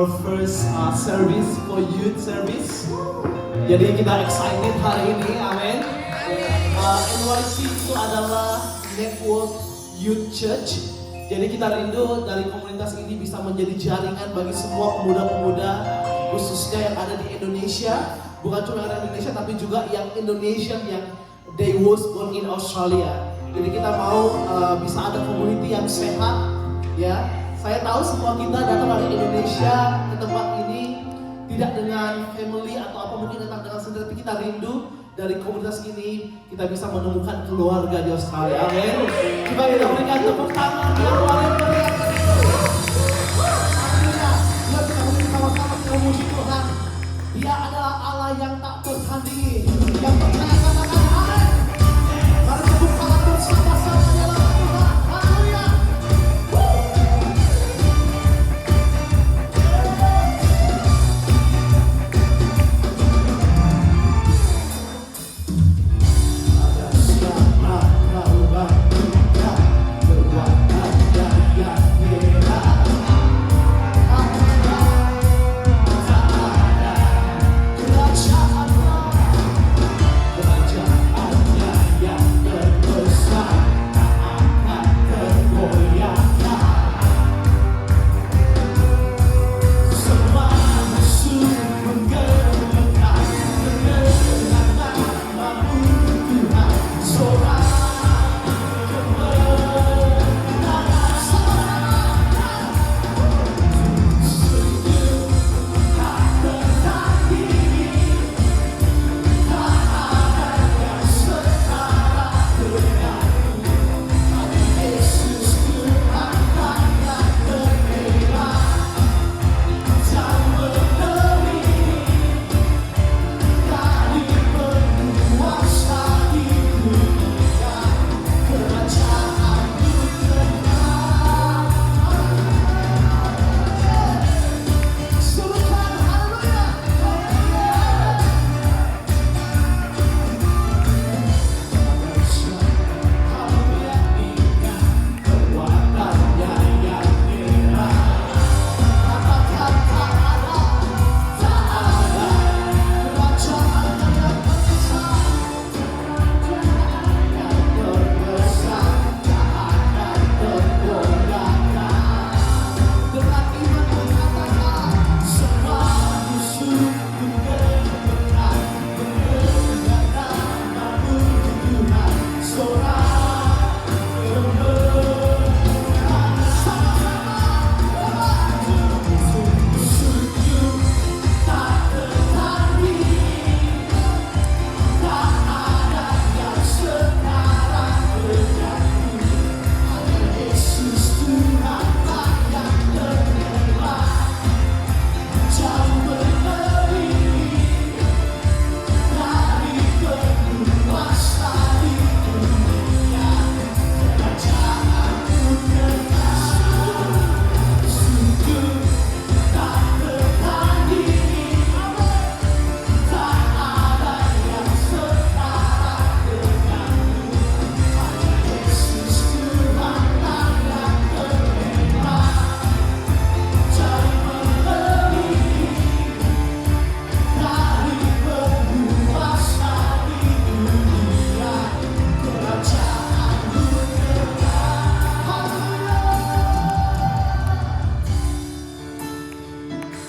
First service for youth service. Jadi kita excited hari ini, amin. NYC itu adalah Network Youth Church. Jadi kita rindu dari komunitas ini bisa menjadi jaringan bagi semua pemuda-pemuda, khususnya yang ada di Indonesia. Bukan cuma yang ada di Indonesia, tapi juga yang Indonesian yang they was born in Australia. Jadi kita mau bisa ada community yang sehat, ya. Saya tahu semua kita datang dari Indonesia ke tempat ini tidak dengan family atau apa, mungkin datang dengan sendiri, tapi kita rindu dari komunitas ini kita bisa menemukan keluarga di Australia. Amin. Coba kita berikan tepuk tangan yang paling meriah. Alhamdulillah, kita beri sama-sama kita memuji Tuhan. Dia adalah Allah yang tak tertandingi, yang percaya katakan amin. Mari tepuk tangan bersama-sama dalam Tuhan. Haleluya.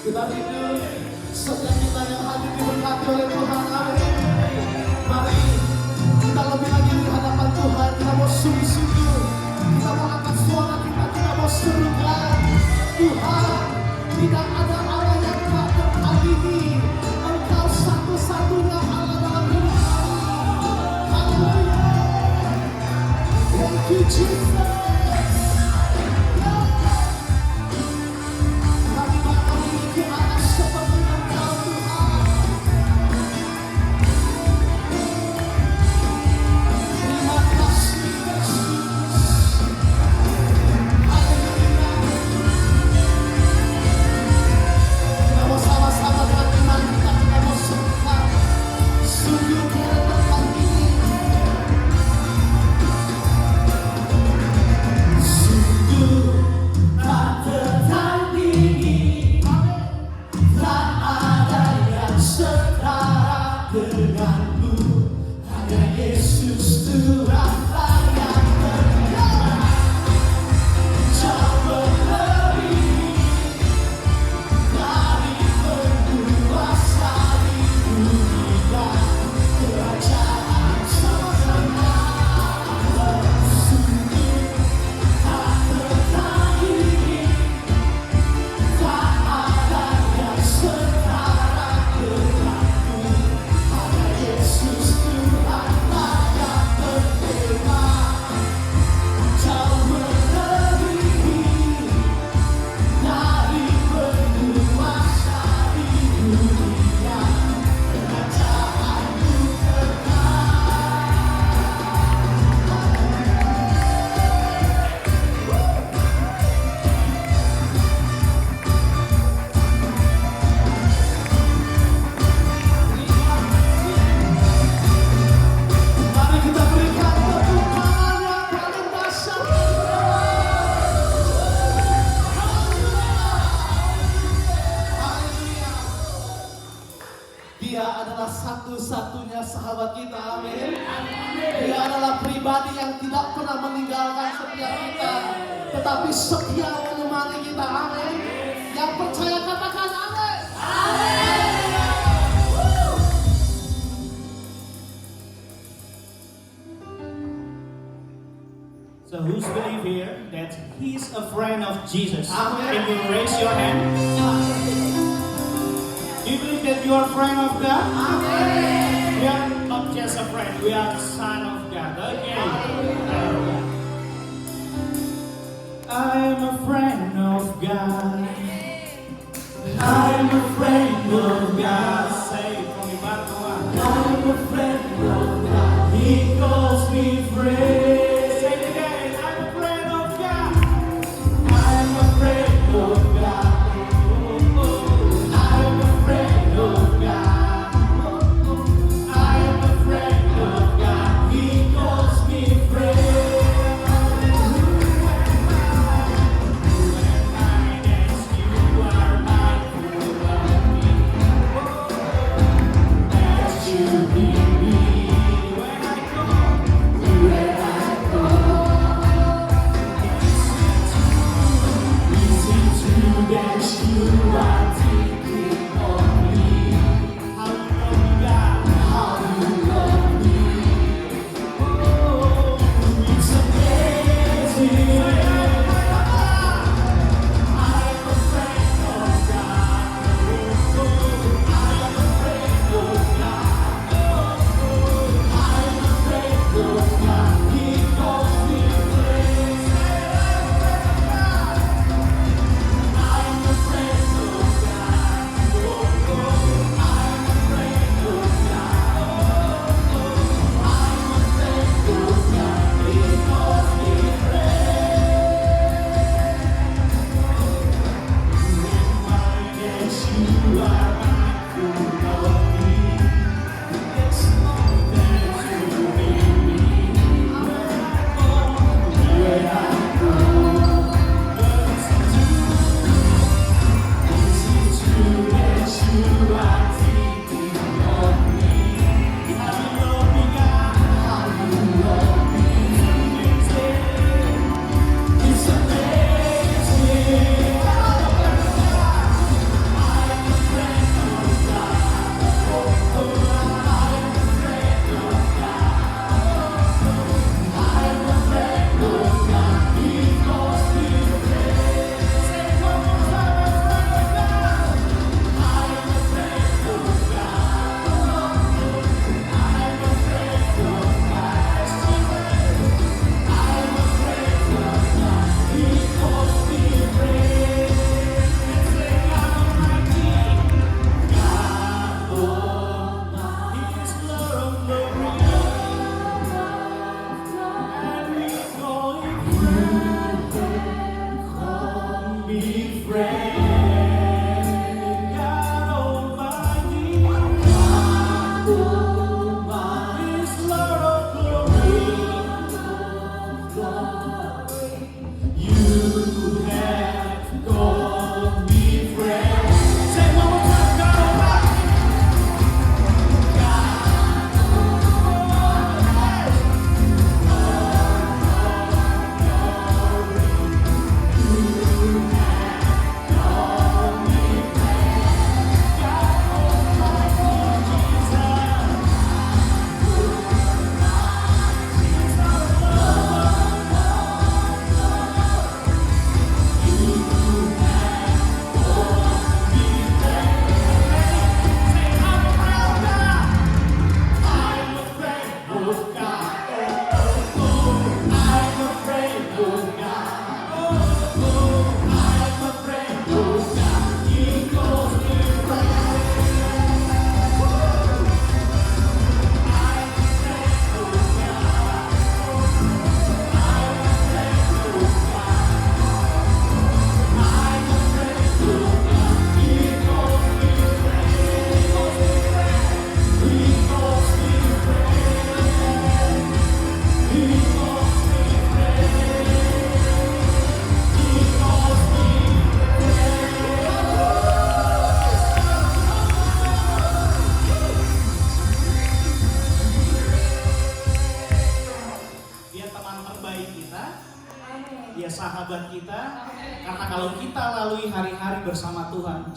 Kita rindu setiap kita yang hadir diberkati oleh Tuhan. Amin. Mari kita lebih lagi di hadapan Tuhan. Kita mau sungguh-sungguh, kita mau angkat suara kita mau serukan Tuhan. Tidak ada Allah yang tak tertandingi. Engkau satu-satunya Allah dalam hidup kami. Haleluya. Thank you Jesus. denganmu. Hanya Yesus Tuhanlah yang berkata, jauh melebihi dari penguasa di dunia, kerajaan sorga. Sungguh tak tertandingi, tak ada yang setara denganmu. Hanya Yesus Tuhanlah yang berfirman, jauh melebihi dari penguasa di dunia, kerajaanmu Mari kita berikan tepuk tangan yang paling dahsyat. Haleluya. Dia adalah satu-satunya sahabat kita, amin. Dia adalah pribadi yang tidak pernah meninggalkan setiap kita, tetapi setia menemani kita, amin. Yang percaya katakan amin. So who's believe here that he's a friend of Jesus? Amen. Can you raise your hand? Do you believe that you are a friend of God? Amen. We are not just a friend, we are the son of God. Okay. Hallelujah. I'm a friend of God. I'm a friend of God. Say it from the bottom. I'm a friend of God. He calls me friend. Say it again. I'm a friend of God. I'm a friend of God. I'm a friend of God. I'm a friend of God. He calls me friend. Who am I that you are mindful of me?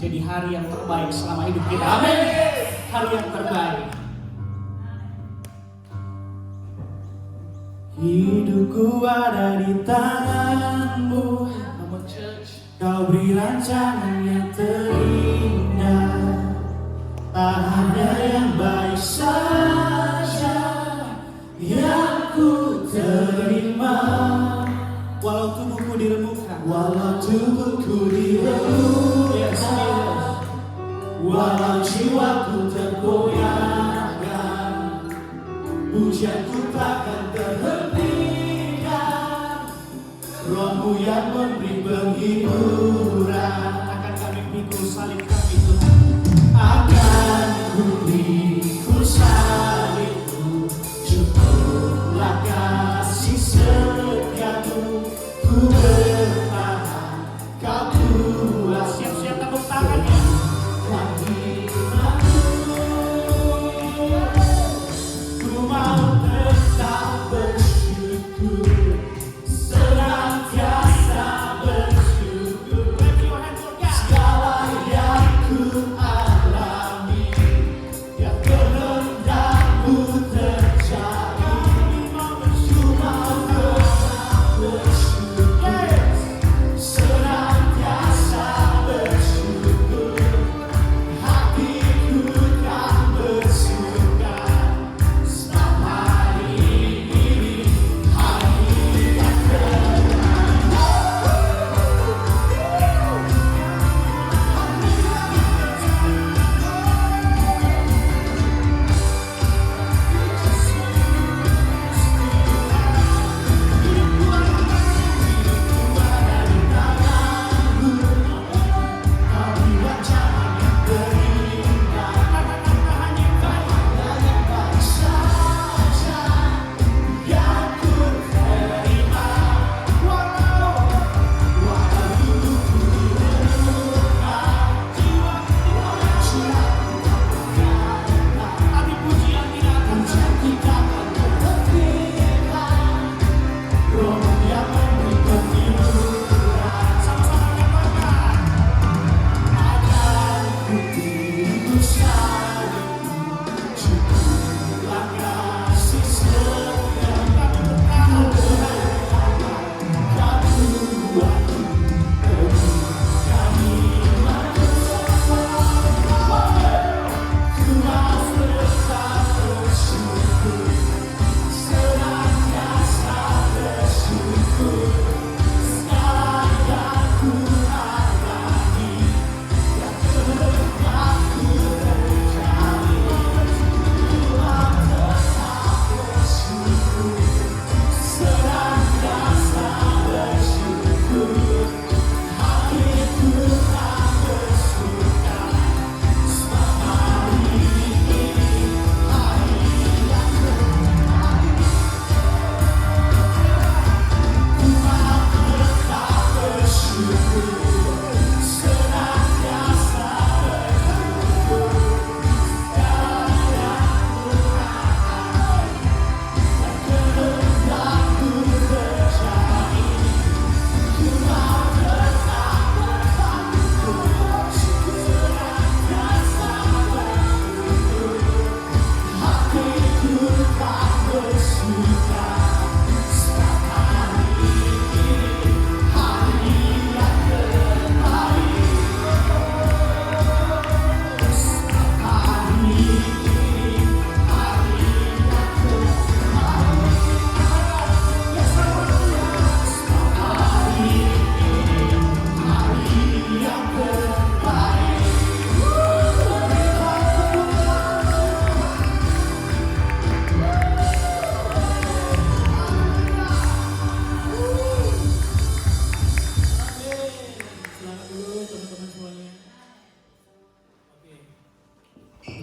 jadi hari yang terbaik selama hidup kita. Amin. Hari yang terbaik. Hidupku ada di tanganmu, Come on, church. kau beri rancangan yang terindah. Tak hanya yang baik saja yang ku terima. Walau tubuhku diremukkan, Walau tubuhku diremukkan, walau jiwaku tergoyahkan, pujianku takkan terhentikan. Rohmu yang memberi penghiburan, akan kami pikul salib kami Tuhan. Akan ku pikul salibmu, cukuplah kasih setiamu. Ku bertahan, kau puas. Siap-siap tepuk tangannya. Ku mau tetap bersyukur, senantiasa bersyukur. Lift your hands for God. Segala yang ku alami, yang kehendakmu terjadi. Ku mau tetap bersyukur, senantiasa bersyukur. Hatiku kan bersuka sebab hari ini hari yang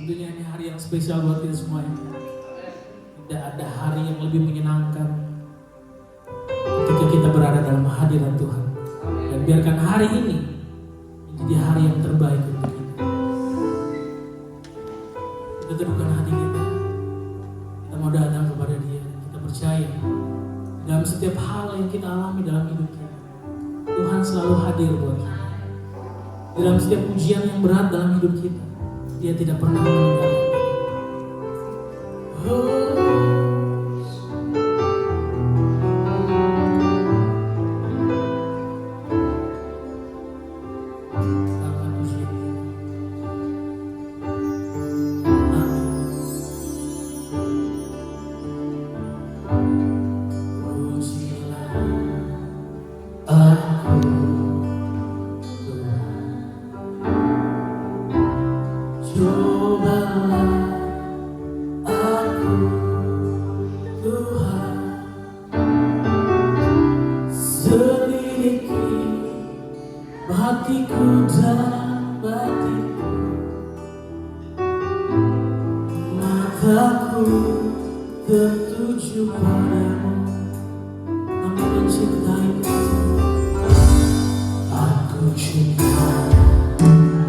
Tentunya ini hari yang spesial buat kita semua. Tidak ada hari yang lebih menyenangkan ketika kita berada dalam hadirat Tuhan. Dan biarkan hari ini menjadi hari yang terbaik untuk kita. Kita teduhkan hati kita. Kita mau datang kepada Dia. Kita percaya dalam setiap hal yang kita alami dalam hidup kita, Tuhan selalu hadir buat kita. Dalam setiap ujian yang berat dalam hidup kita, Dia tidak pernah meninggalkan. Cobalah aku, Tuhan, selidiki hatiku dan batinku, mataku tertuju padamu, aku mencintaimu, aku cinta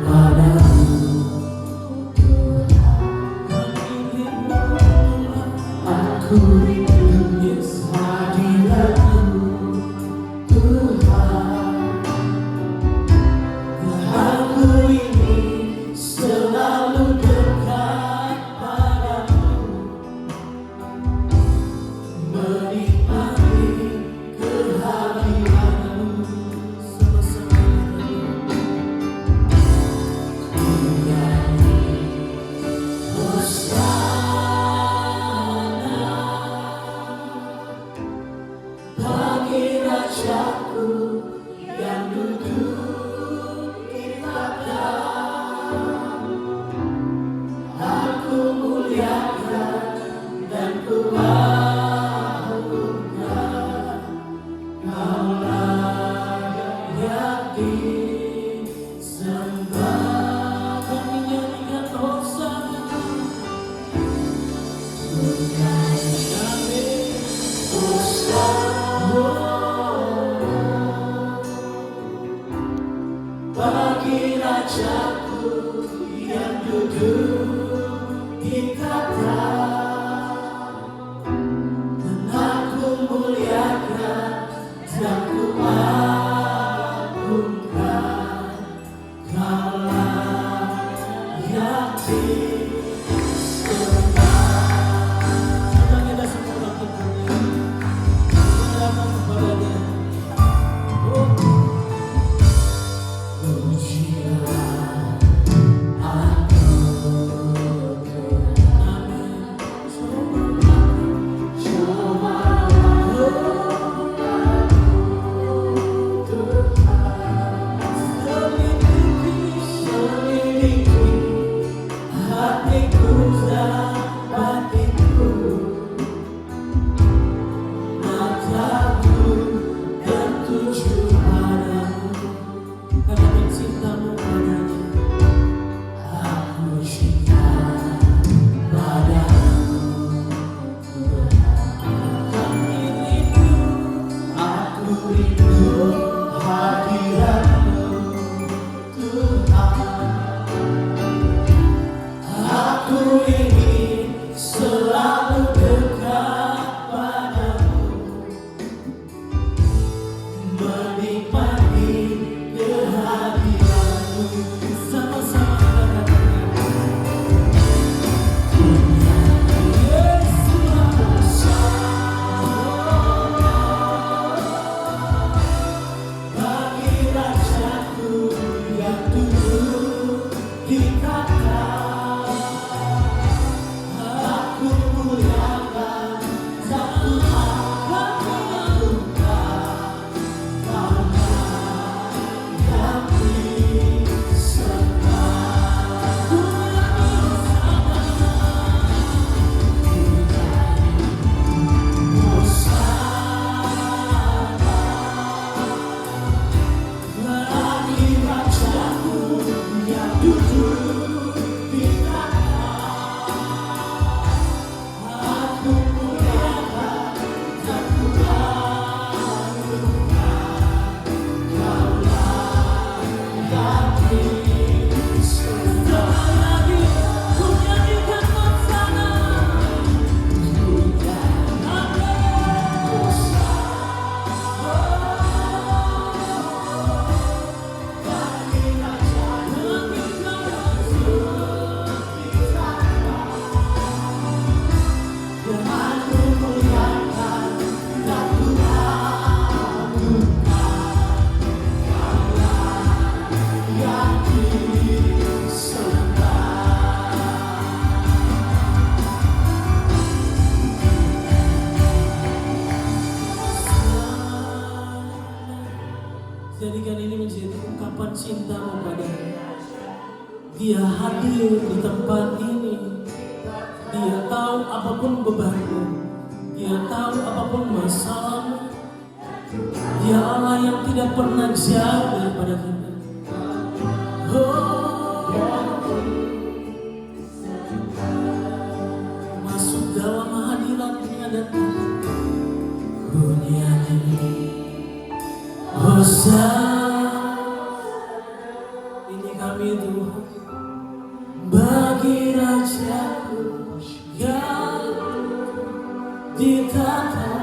padamu. Aku rindu hadiratmu, Tuhan. Aku ingin selalu dekat padamu, menikmati kehadiranmu sama-sama. Bagi Rajaku yang duduk di tahta, aku muliakan dan ku agungkan. Kaulah yang disembah, kami nyanyikan hosana. Bagi Rajaku yang duduk di tahta, dan aku muliakan dan ku agungkan. Kaulah yang disembah. Coba kita semua bangkitkan menyerahkan kepada Dia. Pujilah aku, Amin. Cobalah aku, Tuhan. Selidiki hatiku dan batinku, mataku tertuju padamu, karena cintamu padanya. Aku cinta padamu, aku rindu hadiratmu, Tuhan. Aku ingin selalu dekat padamu, menikmati kehadiranmu. Sama-sama kita katakan, Yesus bagi Rajaku yang duduk di tahta, aku muliakan dan ku agungkan. Kaulah yang disembah. Bagi Rajaku yang duduk di tahta, aku muliakan dan ku agungkan. Kaulah yang disembah. Lagi ku nyanyikan hosana, bagi Rajaku sudah hadir di tempat ini. Dia tahu apapun bebanmu, Dia tahu apapun masalahmu. Dia Allah yang tidak pernah jauh daripada kita. Masuk dalam hadirat-Nya dan ku nyanyi Hosana. Ini kami Tuhan, bagi Rajaku yang ditata,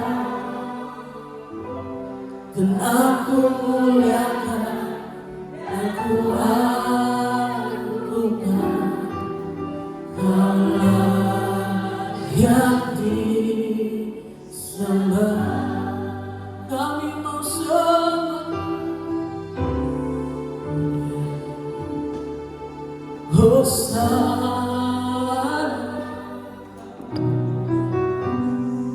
dan aku muliakan, aku agungkan Allah yang disembah. Kami mau sembah Hosana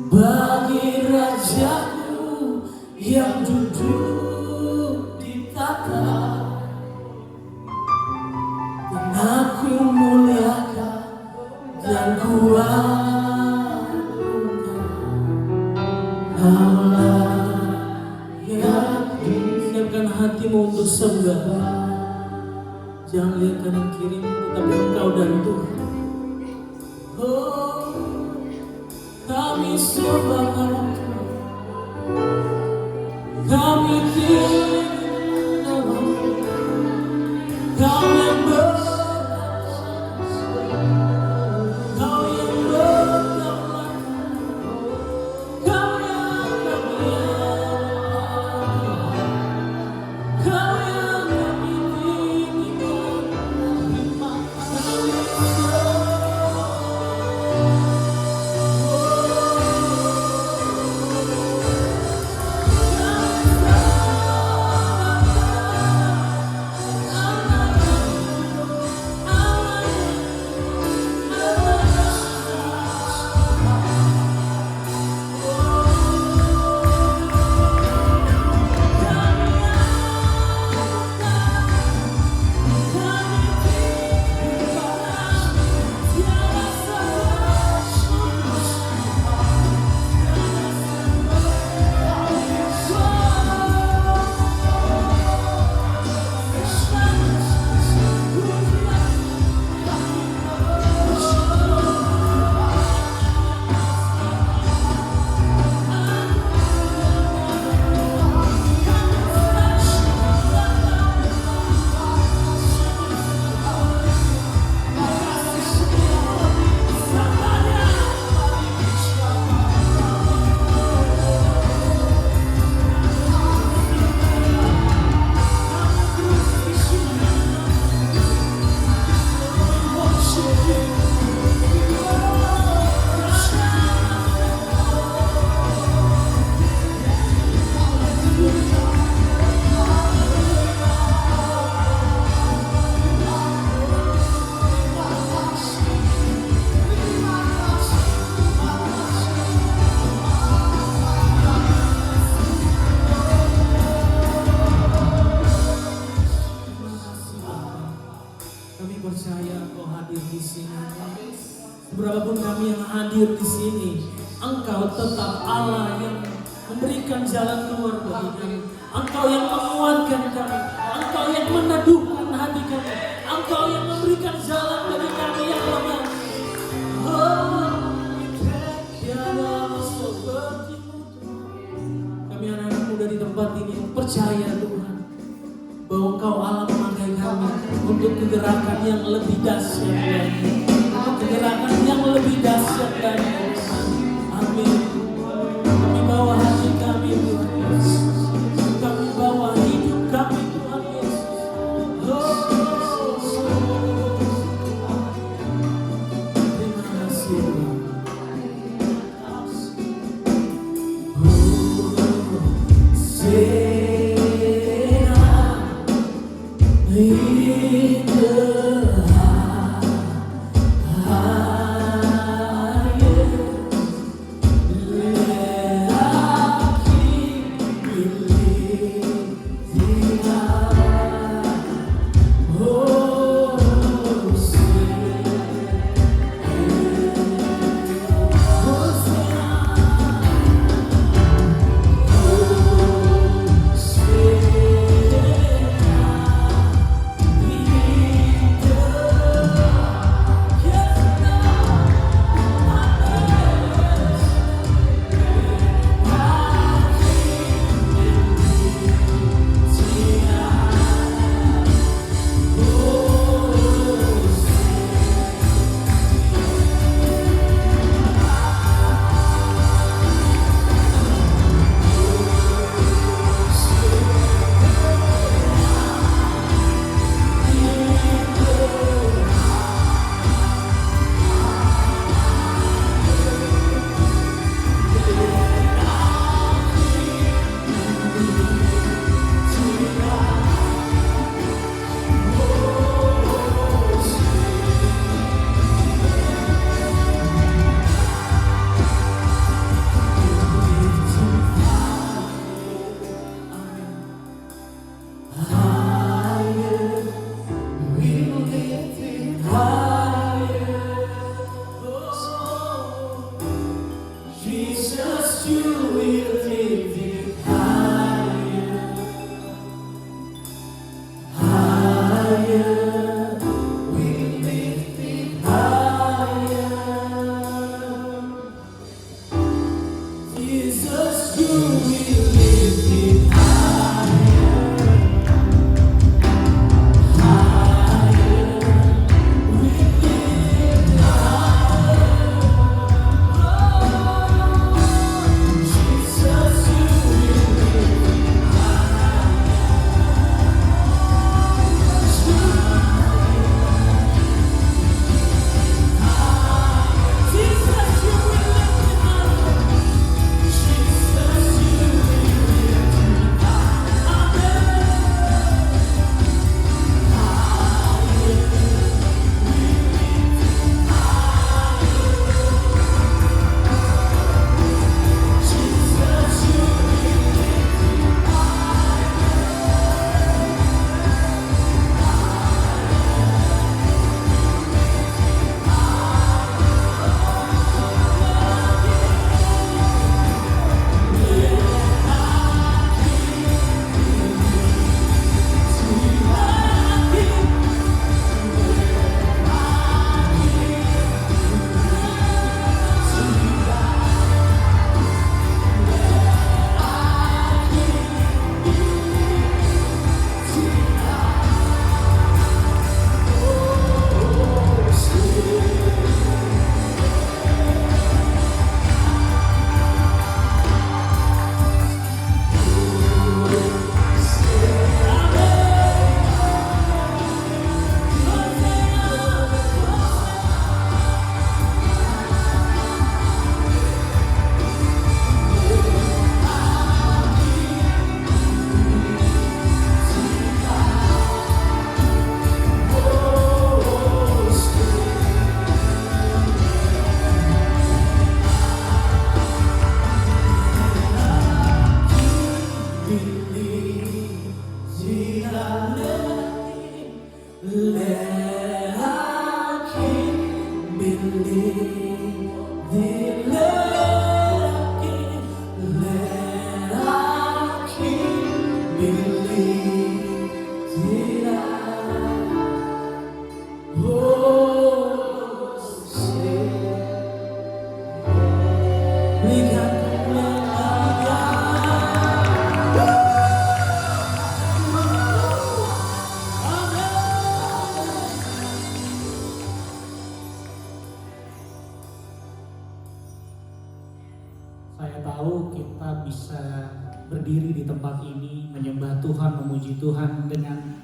bagi Rajaku yang duduk di tata, dan aku muliakan dan kuagungkan Allah yang siapkan hatimu untuk sembah. Jangan lihat kanan kiri, tetapi engkau dan Tuhan. Oh, kami sembah Engkau, kami tinggi namamu, Kau yang Kau yang berdaulat, Kau yang kami Kau yang kami tinggikan. Kami percaya Engkau hadir di sini. Berapapun kami yang hadir di sini, Engkau tetap Allah yang memberikan jalan keluar bagi kami. Engkau yang menguatkan kami, Engkau yang meneduhkan hati kami, Engkau yang memberikan jalan bagi kami yang lemah. Kami anak-anak muda di tempat ini percaya Tuhan bahwa Engkau Allah memakai kami untuk kegerakan yang lebih dahsyat lagi, untuk kegerakan yang lebih dahsyat lagi. Amin. Kami bawa hati kami Tuhan Yesus, kami bawa hidup kami Tuhan Yesus. Terima kasih Tuhan. believe the love let I keep believe that oh say we got the Saya tahu kita bisa berdiri di tempat ini menyembah Tuhan, memuji Tuhan dengan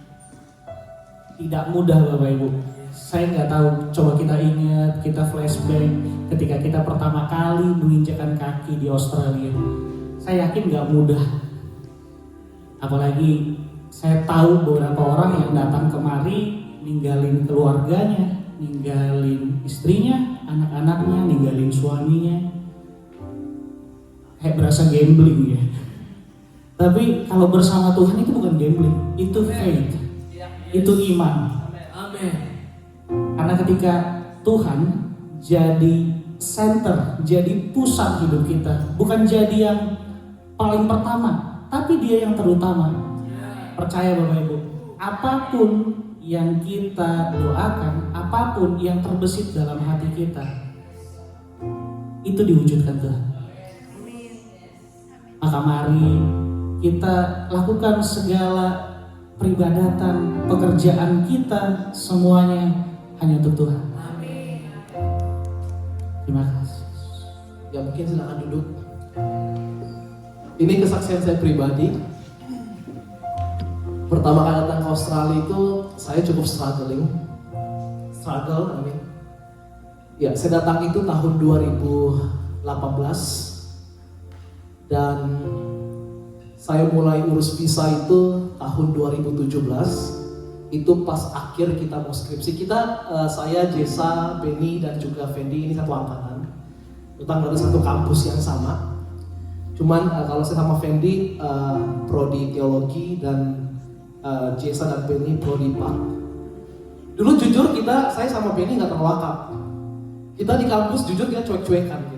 tidak mudah Bapak Ibu. Saya nggak tahu, coba kita ingat, kita flashback ketika kita pertama kali menginjakkan kaki di Australia. Saya yakin nggak mudah. Apalagi saya tahu beberapa orang yang datang kemari ninggalin keluarganya, ninggalin istrinya, anak-anaknya, ninggalin suaminya. Kayak berasa gambling ya. Tapi kalau bersama Tuhan itu bukan gambling, itu faith, itu iman. Amin. Karena ketika Tuhan jadi center, jadi pusat hidup kita, bukan jadi yang paling pertama, tapi Dia yang terutama. Percaya Bapak Ibu, apapun yang kita doakan, apapun yang terbesit dalam hati kita, itu diwujudkan Tuhan. Maka mari kita lakukan segala peribadatan, pekerjaan kita semuanya hanya untuk Tuhan. Amin. Terima kasih. Ya mungkin silakan duduk. Ini kesaksian saya pribadi. Pertama kali datang ke Australia itu saya cukup struggle, I mean. Ya, saya datang itu tahun 2018 dan saya mulai urus visa itu tahun 2017. Itu pas akhir kita mau skripsi kita, saya, Jessa, Benny dan juga Fendi ini satu angkatan. Datang dari satu kampus yang sama. Cuman kalau saya sama Fendi prodi teologi dan Jessa dan Benny prodi PAK. Dulu jujur saya sama Benny nggak terlalu akrab. Kita di kampus jujur kita cuek-cuekan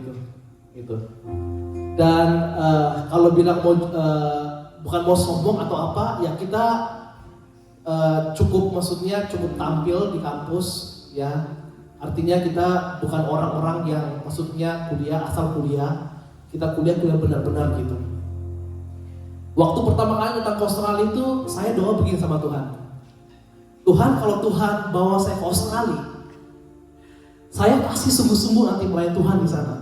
gitu. Dan kalau bilang bukan mau sombong atau apa, ya kita cukup tampil di kampus ya. Artinya kita bukan orang-orang yang maksudnya asal kuliah. Kita kuliah benar-benar gitu. Waktu pertama kali datang ke Australia itu saya doa begini sama Tuhan. Tuhan, kalau Tuhan bawa saya ke Australia, saya pasti sungguh-sungguh nanti melayani Tuhan di sana.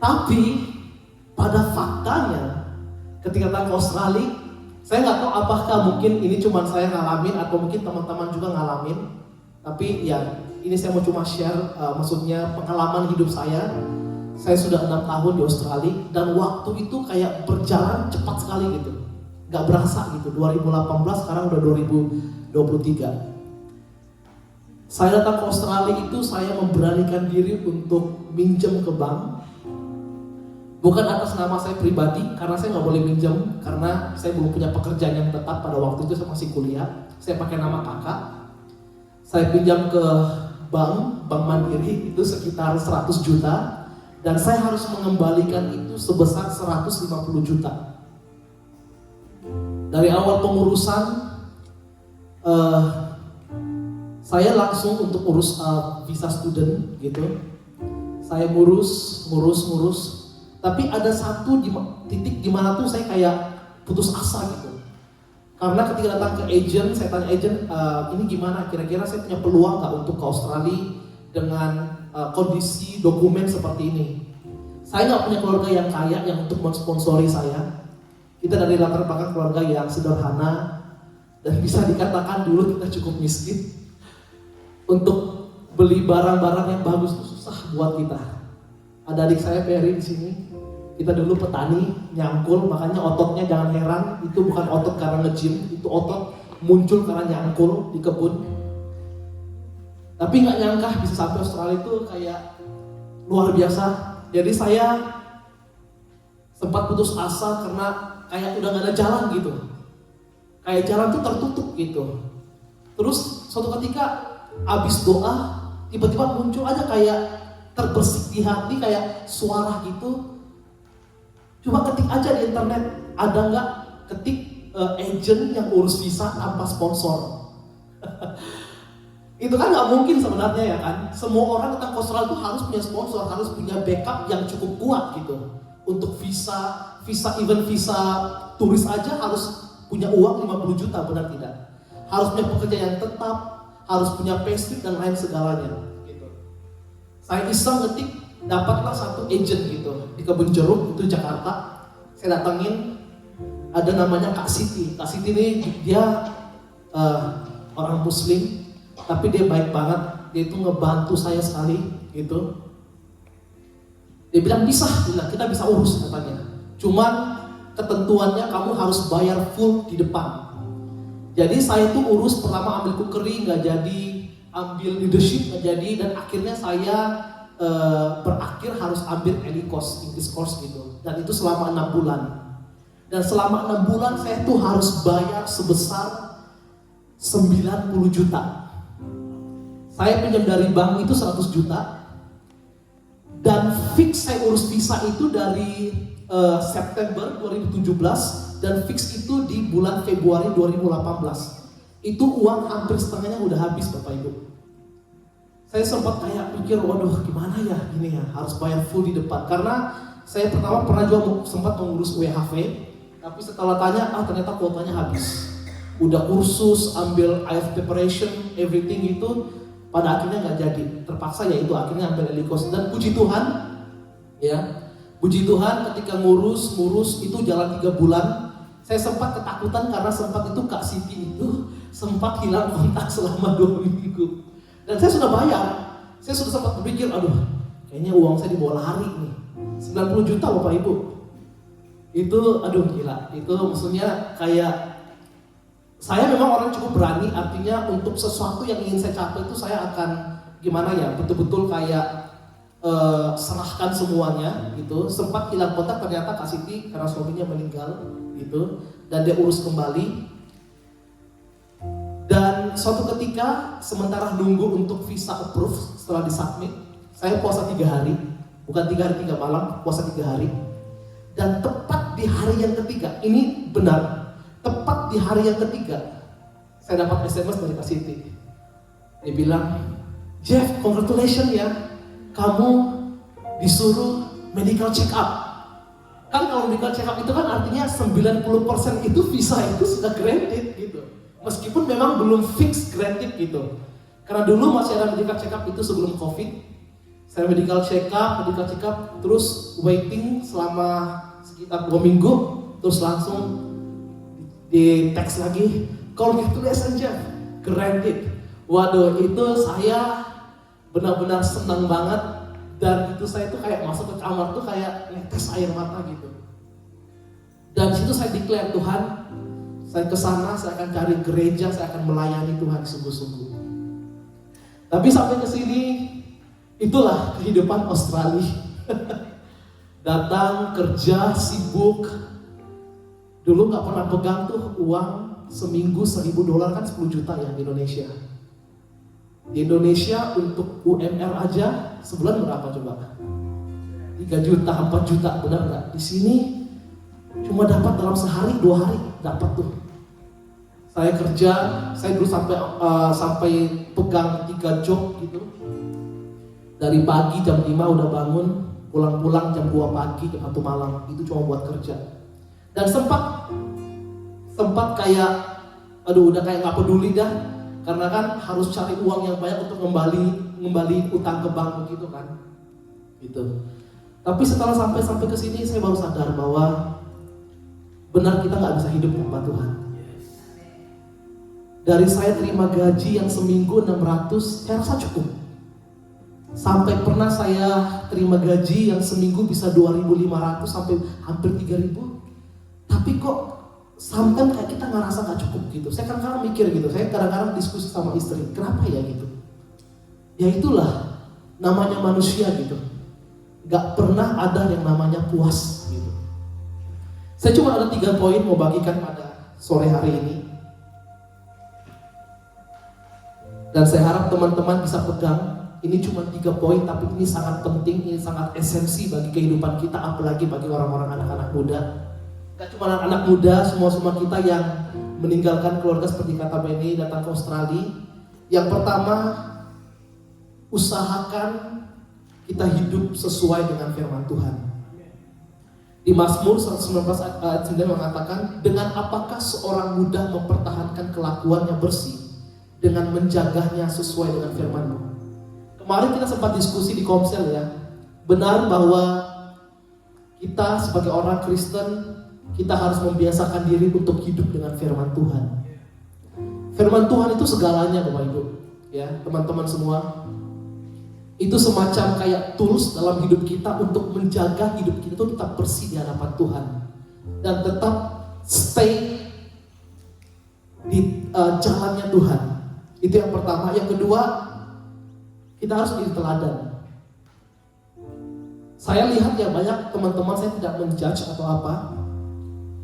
Tapi pada faktanya ketika datang ke Australia, saya nggak tahu apakah mungkin ini cuma saya ngalamin atau mungkin teman-teman juga ngalamin. Tapi ya ini saya mau cuma share maksudnya pengalaman hidup saya. Saya sudah 6 tahun di Australia dan waktu itu kayak berjalan cepat sekali gitu. Nggak berasa gitu. 2018 sekarang udah 2023. Saya datang ke Australia itu saya memberanikan diri untuk minjem ke bank. Bukan atas nama saya pribadi, karena saya nggak boleh minjem, karena saya belum punya pekerjaan yang tetap pada waktu itu, saya masih kuliah. Saya pakai nama kakak. Saya pinjam ke bank Mandiri itu sekitar 100 juta, dan saya harus mengembalikan itu sebesar 150 juta. Dari awal pengurusan, saya langsung untuk urus visa student gitu. Saya ngurus. Tapi ada satu titik di mana tuh saya kayak putus asa gitu. Karena ketika datang ke agent, saya tanya agent, ini gimana? Kira-kira saya punya peluang nggak untuk ke Australia dengan kondisi dokumen seperti ini? Saya nggak punya keluarga yang kaya yang untuk mensponsori saya. Kita dari latar belakang keluarga yang sederhana dan bisa dikatakan dulu kita cukup miskin. Untuk beli barang-barang yang bagus itu susah buat kita. Ada adik saya Perry di sini. Kita dulu petani, nyangkul, makanya ototnya jangan heran, itu bukan otot karena nge-gym, itu otot muncul karena nyangkul di kebun. Tapi nggak nyangka bisa sampai Australia itu kayak luar biasa. Jadi saya sempat putus asa karena kayak udah nggak ada jalan gitu. Kayak jalan tuh tertutup gitu. Terus suatu ketika abis doa, tiba-tiba muncul aja kayak terbersih di hati, kayak suara gitu. Coba ketik aja di internet, ada nggak ketik agent yang urus visa tanpa sponsor? Itu kan nggak mungkin sebenarnya ya kan. Semua orang datang ke Australia itu harus punya sponsor, harus punya backup yang cukup kuat gitu. Untuk visa event visa turis aja harus punya uang 50 juta, benar tidak? Harus punya pekerjaan yang tetap, harus punya payslip dan lain segalanya gitu. Saya iseng ngetik, dapatlah satu agent gitu di Kebun Jeruk itu Jakarta. Saya datangin, ada namanya Kak Siti. Kak Siti ini dia orang Muslim, tapi dia baik banget. Dia itu ngebantu saya sekali gitu. Dia bilang bisa, kita bisa urus katanya. Cuman ketentuannya kamu harus bayar full di depan. Jadi saya tuh urus pertama ambil cookery nggak jadi, ambil leadership nggak jadi, dan akhirnya saya berakhir harus ambil ELICOS, English course gitu. Dan itu selama 6 bulan. Dan selama 6 bulan saya tuh harus bayar sebesar 90 juta. Saya pinjam dari bank itu 100 juta. Dan fix saya urus visa itu dari September 2017 dan fix itu di bulan Februari 2018. Itu uang hampir setengahnya udah habis Bapak Ibu. Saya sempat kayak pikir, waduh gimana ya ini ya, harus bayar full di depan. Karena saya pertama pernah juga sempat mengurus WHV, tapi setelah tanya, ternyata kuotanya habis. Udah kursus, ambil IELTS preparation, everything itu, pada akhirnya nggak jadi. Terpaksa ya itu akhirnya ambil ELICOS. Dan puji Tuhan, ya, puji Tuhan ketika ngurus itu jalan 3 bulan. Saya sempat ketakutan karena sempat itu Kak Siti itu sempat hilang kontak selama 2 minggu. Dan saya sudah bayar. Saya sudah sempat berpikir, aduh kayaknya uang saya dibawa lari nih. 90 juta Bapak Ibu. Itu aduh gila. Itu maksudnya kayak saya memang orang cukup berani, artinya untuk sesuatu yang ingin saya capai itu saya akan gimana ya, betul-betul kayak serahkan semuanya gitu. Sempat hilang kontak ternyata Kak Siti karena suaminya meninggal gitu, dan dia urus kembali. Dan suatu ketika sementara nunggu untuk visa approve setelah disubmit, saya puasa 3 hari, bukan 3 hari 3 malam, puasa 3 hari. Dan tepat di hari yang ketiga, ini benar, tepat di hari yang ketiga, saya dapat SMS dari Kak Siti. Dia bilang, Jeff, congratulations ya, kamu disuruh medical check up. Kan kalau medical check up itu kan artinya 90% itu visa itu sudah granted gitu. Meskipun memang belum fix granted gitu. Karena dulu masih ada medical check up itu sebelum COVID. Saya medical check up, terus waiting selama sekitar 2 minggu, terus langsung di teks lagi, congratulations Jeff, granted. Waduh, itu saya benar-benar senang banget. Dan itu saya tuh kayak masuk ke kamar tuh kayak netes air mata gitu. Dan situ saya declare, Tuhan, saya kesana, saya akan cari gereja, saya akan melayani Tuhan sungguh-sungguh. Tapi sampai ke sini, itulah kehidupan Australia. Datang, kerja, sibuk. Dulu nggak pernah pegang tuh uang seminggu $1.000 kan 10 juta ya di Indonesia. Di Indonesia untuk UMR aja sebulan berapa coba? 3 juta, 4 juta, benar nggak? Di sini cuma dapat dalam sehari, 2 hari dapat tuh. Saya kerja, saya dulu sampai pegang 3 job gitu. Dari pagi jam 5 udah bangun, pulang-pulang jam 2 pagi, jam 1 malam, itu cuma buat kerja. Dan sempat kayak, aduh udah kayak nggak peduli dah. Karena kan harus cari uang yang banyak untuk ngembali utang ke bank gitu kan, gitu. Tapi setelah sampai ke sini saya baru sadar bahwa benar kita nggak bisa hidup tanpa Tuhan. Dari saya terima gaji yang seminggu 600, saya rasa cukup. Sampai pernah saya terima gaji yang seminggu bisa 2.500 sampai hampir 3.000. Tapi kok sometimes kayak kita ngerasa gak cukup gitu. Saya kadang-kadang mikir gitu, saya kadang-kadang diskusi sama istri, kenapa ya gitu. Ya itulah namanya manusia gitu. Gak pernah ada yang namanya puas gitu. Saya cuma ada 3 poin mau bagikan pada sore hari ini. Dan saya harap teman-teman bisa pegang ini cuma 3 poin, tapi ini sangat penting, ini sangat esensi bagi kehidupan kita, apalagi bagi orang-orang anak-anak muda. Gak cuma anak-anak muda, semua kita yang meninggalkan keluarga seperti kata Benny, datang ke Australia. Yang pertama, usahakan kita hidup sesuai dengan firman Tuhan. Di Mazmur 119 ayat 9 mengatakan, dengan apakah seorang muda mempertahankan kelakuannya bersih dengan menjaganya sesuai dengan firman-Mu. Kemarin kita sempat diskusi di Komsel ya, benar bahwa kita sebagai orang Kristen, kita harus membiasakan diri untuk hidup dengan firman Tuhan. Firman Tuhan itu segalanya Bapak Ibu, ya teman-teman semua. Itu semacam kayak tools dalam hidup kita untuk menjaga hidup kita itu tetap bersih di hadapan Tuhan dan tetap stay di jalannya Tuhan. Itu yang pertama. Yang kedua, kita harus menjadi teladan. Saya lihat ya banyak teman-teman, saya tidak menjudge atau apa,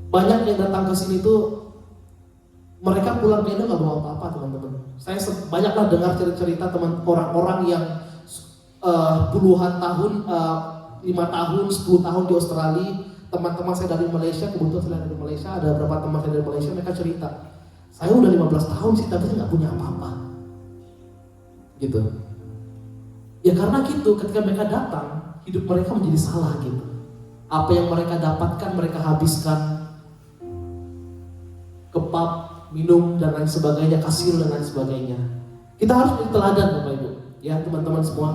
banyak yang datang ke sini tuh mereka pulang ke Indo nggak bawa apa-apa teman-teman. Saya banyaklah dengar cerita-cerita teman orang-orang yang puluhan tahun, 5 tahun, 10 tahun di Australia. Teman-teman saya dari Malaysia, kebetulan saya dari Malaysia, ada beberapa teman saya dari Malaysia, mereka cerita, saya udah 15 tahun sih tapi saya nggak punya apa-apa, gitu. Ya karena gitu, ketika mereka datang, hidup mereka menjadi salah gitu. Apa yang mereka dapatkan mereka habiskan ke pub, minum dan lain sebagainya, kasir dan lain sebagainya. Kita harus menjadi teladan Bapak Ibu, ya teman-teman semua.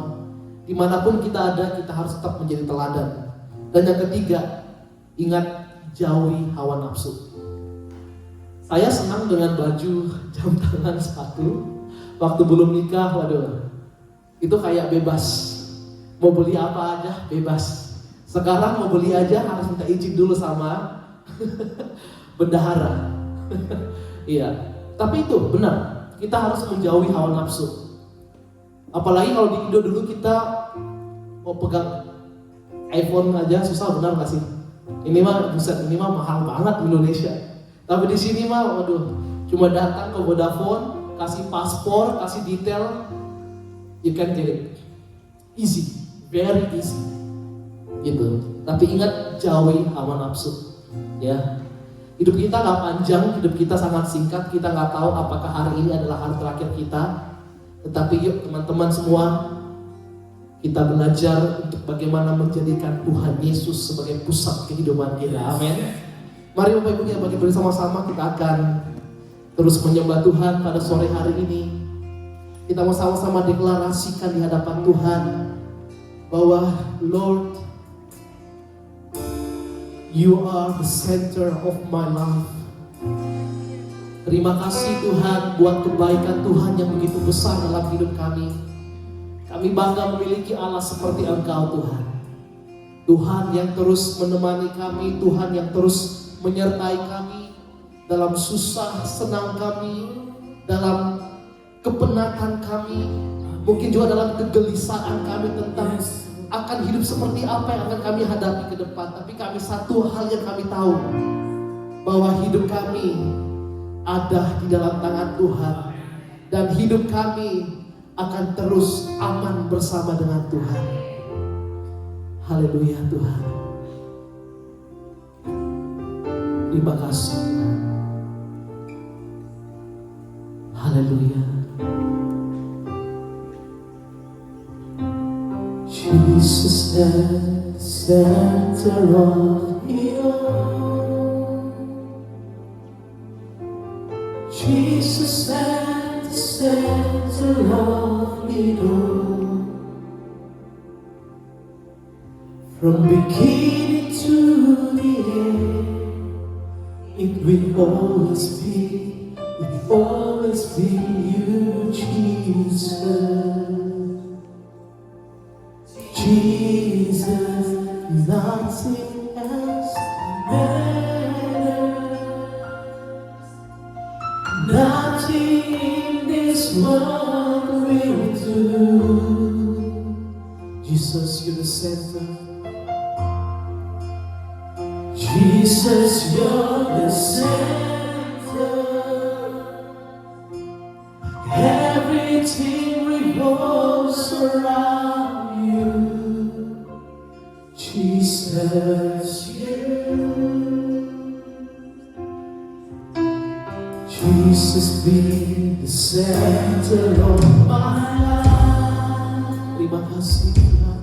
Dimanapun kita ada, kita harus tetap menjadi teladan. Dan yang ketiga, ingat jauhi hawa nafsu. Saya senang dengan baju, jam tangan, sepatu. Waktu belum nikah, waduh, itu kayak bebas. Mau beli apa aja, bebas. Sekarang mau beli aja harus minta izin dulu sama bendahara. Iya, tapi itu benar. Kita harus menjauhi hawa nafsu. Apalagi kalau di Indo dulu kita mau pegang iPhone aja susah, benar nggak sih? Ini mah buset, ini mah mahal banget di Indonesia. Tapi di sini mah, waduh, cuma datang ke Vodafone, kasih paspor, kasih detail, you can get it, easy, very easy, gitu. Tapi ingat jauhi hawa nafsu, ya. Hidup kita nggak panjang, hidup kita sangat singkat. Kita nggak tahu apakah hari ini adalah hari terakhir kita. Tetapi yuk teman-teman semua, kita belajar untuk bagaimana menjadikan Tuhan Yesus sebagai pusat kehidupan kita. Amin. Mari Bapak Ibu kita bagi bersama-sama, kita akan terus menyembah Tuhan pada sore hari ini. Kita mau sama-sama deklarasikan di hadapan Tuhan bahwa Lord, You are the center of my life. Terima kasih Tuhan buat kebaikan Tuhan yang begitu besar dalam hidup kami. Kami bangga memiliki Allah seperti Engkau Tuhan. Tuhan yang terus menemani kami, Tuhan yang terus menyertai kami dalam susah senang kami, dalam kepenatan kami, mungkin juga dalam kegelisahan kami tentang akan hidup seperti apa yang akan kami hadapi ke depan. Tapi kami satu hal yang kami tahu, bahwa hidup kami ada di dalam tangan Tuhan, dan hidup kami akan terus aman bersama dengan Tuhan. Haleluya Tuhan. Terima kasih. Haleluya. Jesus at the center of it all. Jesus at the center of it all. From beginning to the end, it will always be you, Jesus. Jesus, nothing else matters. Nothing in this world will do. Jesus, you're the center. Jesus, you're the center. Everything revolves around you, Jesus, Jesus be the center of my life. Terima kasih Tuhan.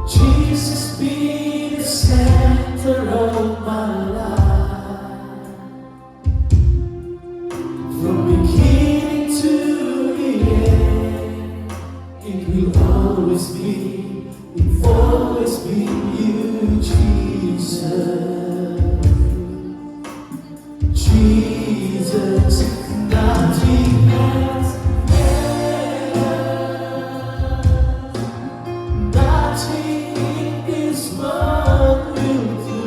Jesus be the center of my life. From beginning to the end, it will always be you, Jesus. Jesus, nothing else matters. Nothing in this world will do.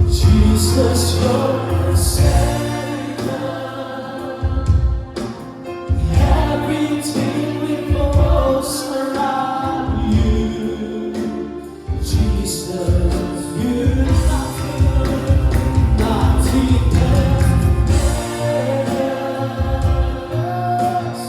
Jesus, you're the center. Everything revolves around you. Jesus, you nothing else matters.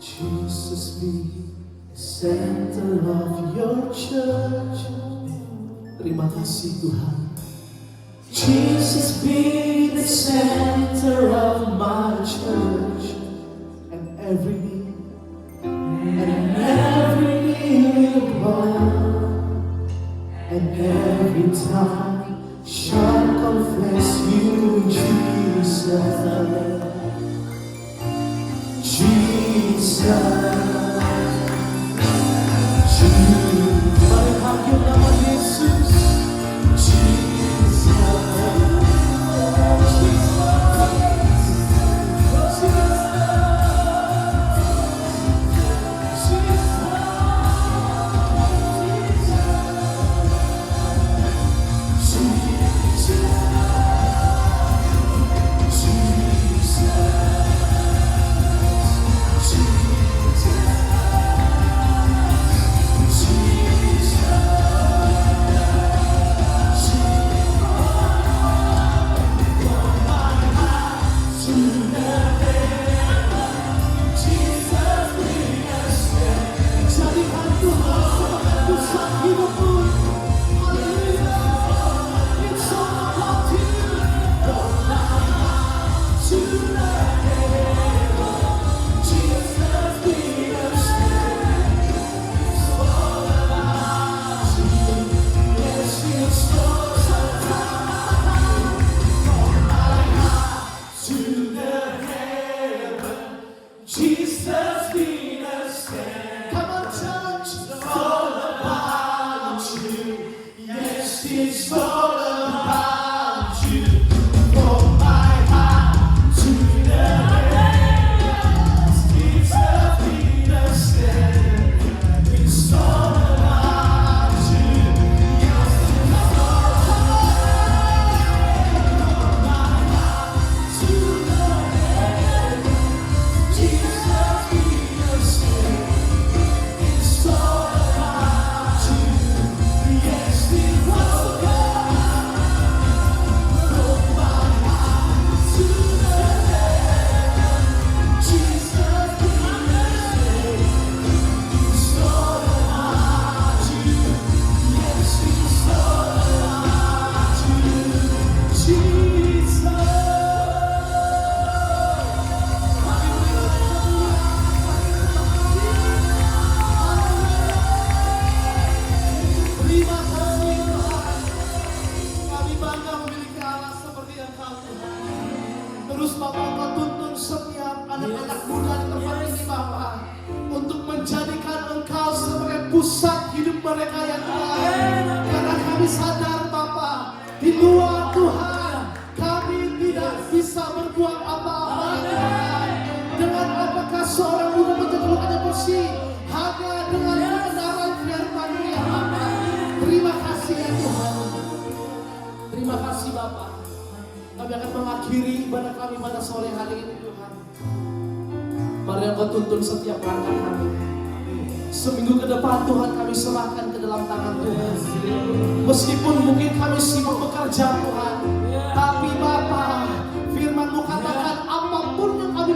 Jesus be the center of your church. Terima kasih Tuhan. Jesus be the center of my church. And every knee will bow, and every tongue shall confess you, Jesus. terus Bapak Engkau tuntun setiap anak-anak muda di tempat ini Bapak, untuk menjadikan Engkau sebagai pusat hidup mereka ya Tuhan. Karena kami sadar Bapak, di luar Tuhan kami tidak bisa berbuat apa-apa Tuhan. Dengan apakah seorang muda menjadi bersih hanya dengan kebenaran firman-Mu ya Bapak. Terima kasih ya Tuhan. Terima kasih Bapak. Kami akan mengakhiri ibadah kami pada sore hari ini Tuhan. Mari Engkau tuntun setiap langkah kami. Seminggu ke depan Tuhan kami serahkan ke dalam tangan Tuhan. Meskipun mungkin kami sibuk bekerja Tuhan, tapi Bapa, firman-Mu katakan apapun yang kami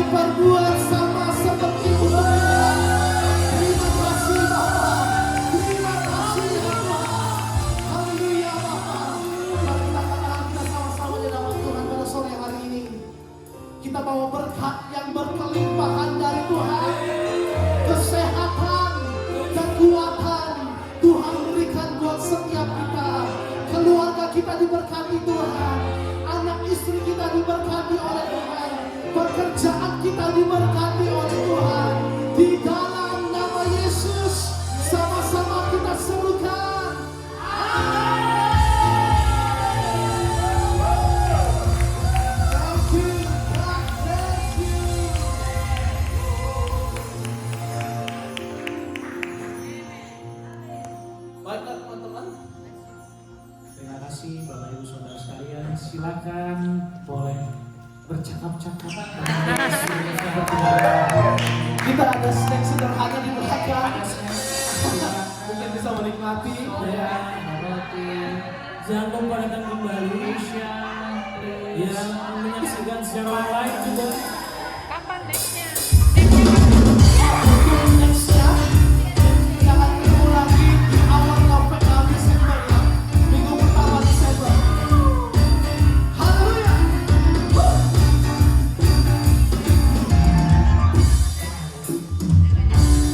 perbuat sama seperti Tuhan. Terima kasih Bapa. Terima kasih ya Tuhan. Haleluya Bapa. Mari kita katakan kita sama-sama di dalam Tuhan pada sore hari ini. Kita bawa berkat yang berkelimpahan dari Tuhan. Kesehatan, kekuatan Tuhan berikan buat setiap kita. Keluarga kita diberkati Tuhan. Anak istri kita diberkati oleh Tuhan. Pekerjaan kita diberkati oleh Tuhan. Di dalam nama Yesus, sama-sama kita serukan. Amin. Thank you, God bless you. Baiklah teman-teman. Terima kasih Bapak Ibu Saudara sekalian. Silakan boleh bercakap-cakap. Kita ada snack sederhana di belakang. Mungkin bisa menikmati. Ya, roti. Jangan lupa datang kembali yang menyaksikan secara live juga. Kapan nextnya? Nextnya, kita akan ketemu lagi di awal Desember ya. Minggu pertama Desember. Haleluya.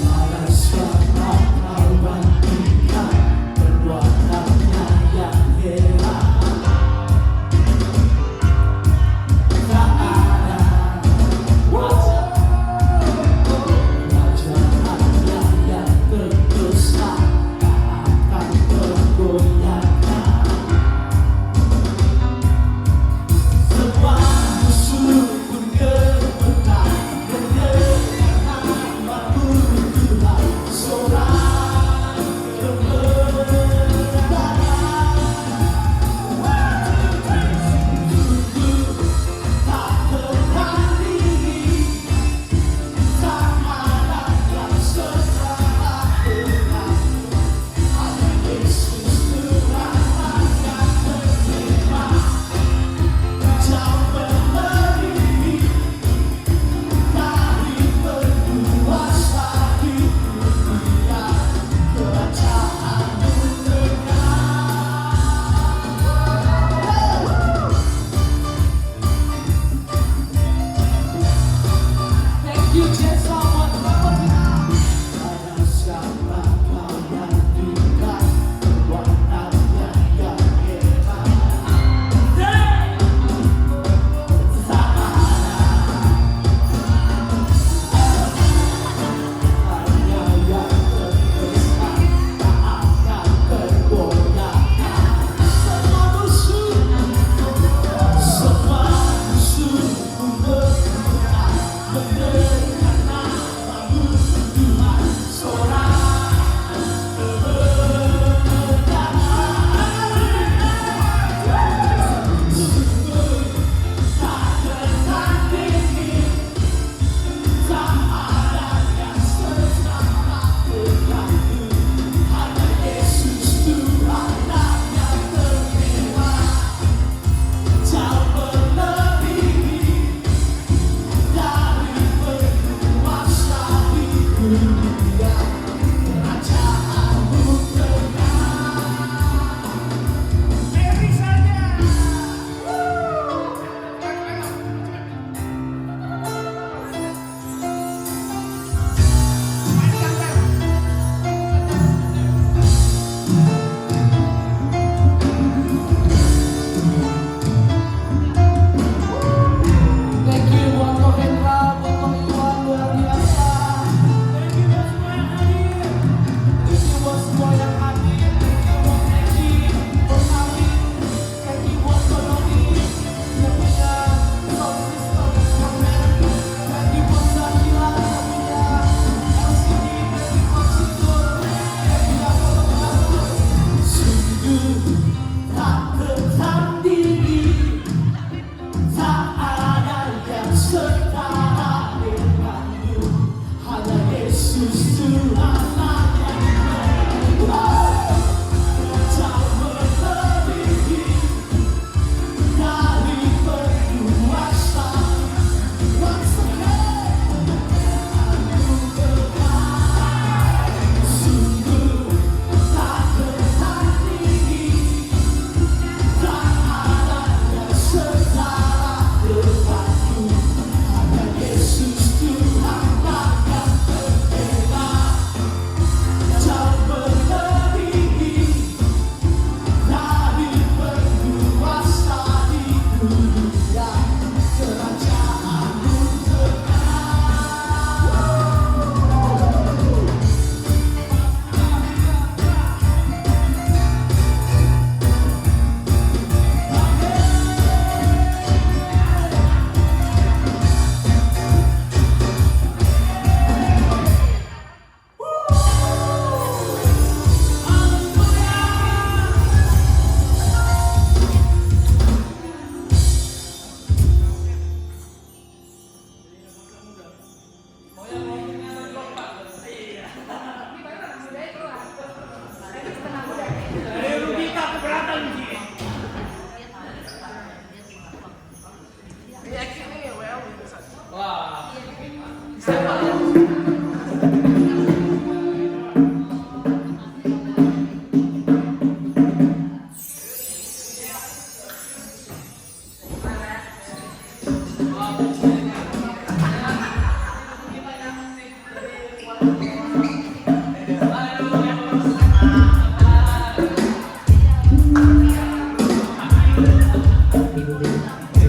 Pada saat kau bandingkan perbuatannya yang heran, tak ada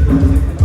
Terima kasih.